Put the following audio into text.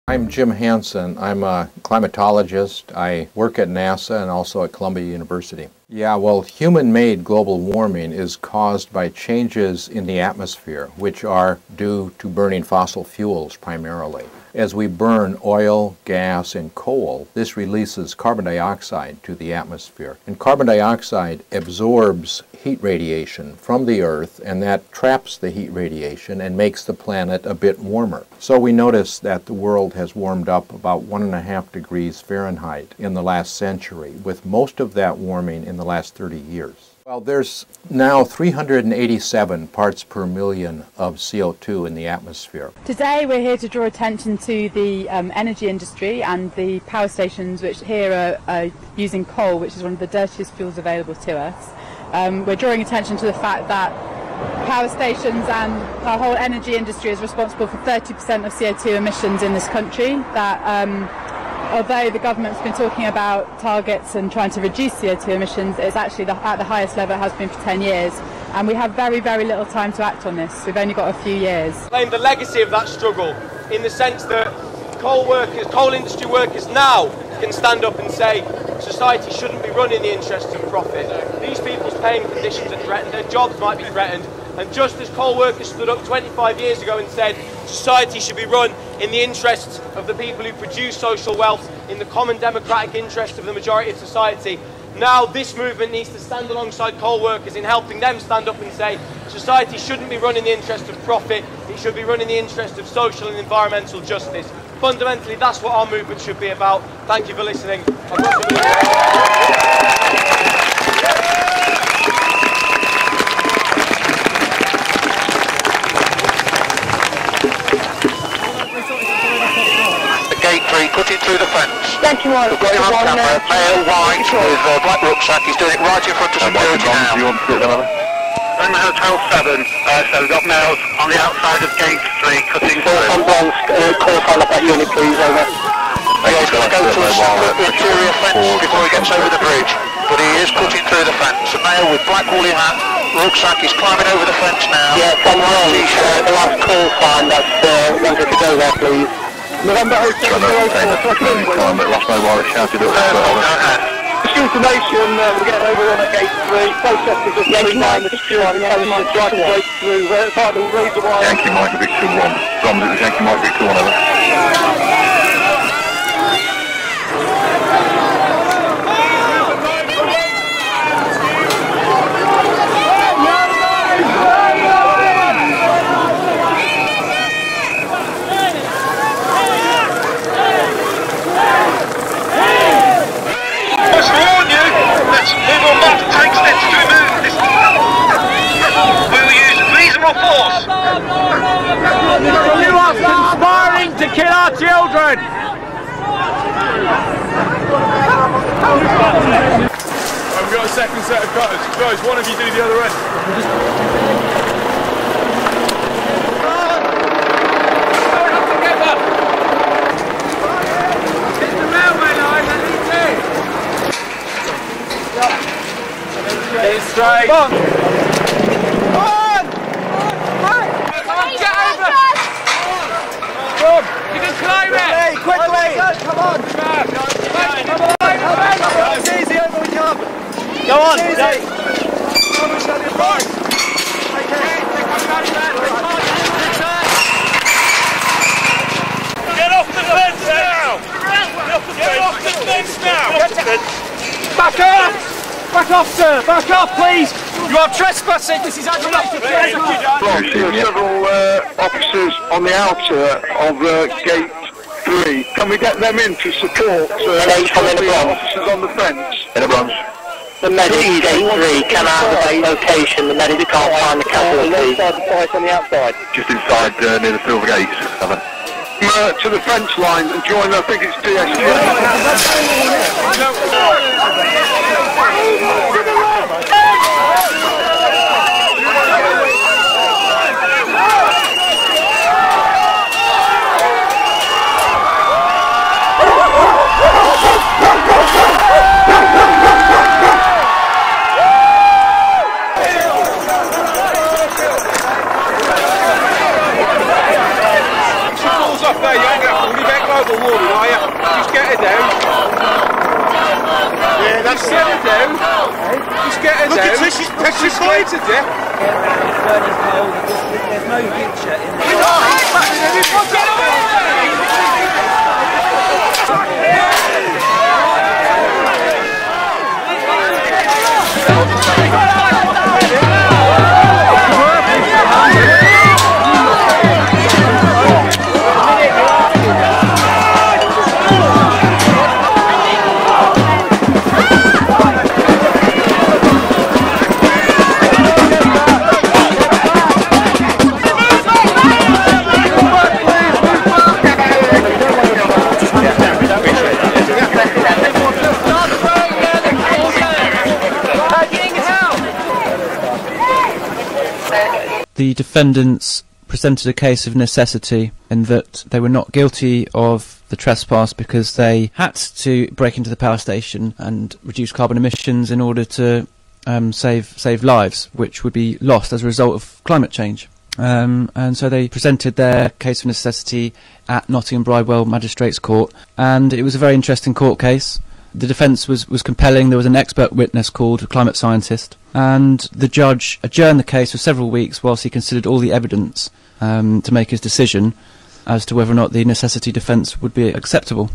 I'm Jim Hansen. I'm a climatologist. I work at NASA and also at Columbia University. Yeah, well, human-made global warming is caused by changes in the atmosphere, which are due to burning fossil fuels primarily. As we burn oil, gas, and coal, this releases carbon dioxide to the atmosphere. And carbon dioxide absorbs heat radiation from the Earth, and that traps the heat radiation and makes the planet a bit warmer. So we notice that the world has warmed up about 1.5 degrees Fahrenheit in the last century, with most of that warming in the last 30 years. Well, there's now 387 parts per million of CO2 in the atmosphere. Today we're here to draw attention to the energy industry and the power stations which here are using coal, which is one of the dirtiest fuels available to us. We're drawing attention to the fact that power stations and our whole energy industry is responsible for 30% of CO2 emissions in this country. That although the government's been talking about targets and trying to reduce CO2 emissions, it's actually at the highest level it has been for 10 years. And we have very, very little time to act on this. We've only got a few years. Claim the legacy of that struggle in the sense that coal industry workers now can stand up and say society shouldn't be run in the interests of profit. These people's paying conditions are threatened, their jobs might be threatened, and just as coal workers stood up 25 years ago and said society should be run in the interests of the people who produce social wealth, in the common democratic interest of the majority of society, now this movement needs to stand alongside coal workers in helping them stand up and say society shouldn't be run in the interest of profit, it should be run in the interest of social and environmental justice. Fundamentally, that's what our movement should be about. Thank you for listening. Gate 3, cutting through the fence. Thank you, We've got him on camera, male, white, with black rucksack. He's doing it right in front of security now. In Hotel 7, so we've got males on the outside of Gate 3, cutting through. Call sign up that unit, please, over. Yeah, he's going to go to a separate interior fence before he gets over the bridge, but he is cutting through the fence. A male with black woolly hat, rucksack, is climbing over the fence now. Yeah, from the last call sign that's wanted to go there, please. November 07, last mobile is shouted up. Just information, we're getting over on at Gate 3. Protesters are going down the security element, trying to break through. Part of the reason why... Yankee Mike Victor 1. From it was Yankee Mike Victor 1 over. You are conspiring to kill our children! I've got a second set of cutters. Guys, one of you do the other end. Hit the railway line, I need to! Get it straight! Come on! Get over! Come! You can climb it! Quickly! Come on! It's easy over we come! Go on! It's easy! Get off the fence now! Get off the fence now! Back up! Back off, sir! Back off, please! You are trespassing! This is aggravated! Several officers on the outer of Gate 3. Can we get them in to support the officers on the fence? In a bronze. The medic, Gate 3, come out of that location. The medic can't find the casualty. On the outside? Just inside near the silver gates. To the fence line and join, I think it's DSG. Up there, young, will you back low? little warning wire. Just get her down. Yeah, that's it. Get her down. Just get her down. Look at her, she's petrified to death. Burning coal, there's no future in there. Get away! The defendants presented a case of necessity in that they were not guilty of the trespass because they had to break into the power station and reduce carbon emissions in order to save lives, which would be lost as a result of climate change. And so they presented their case of necessity at Nottingham Bridewell Magistrates Court, and it was a very interesting court case. The defence was compelling. There was an expert witness called a climate scientist, and the judge adjourned the case for several weeks whilst he considered all the evidence to make his decision as to whether or not the necessity defence would be acceptable.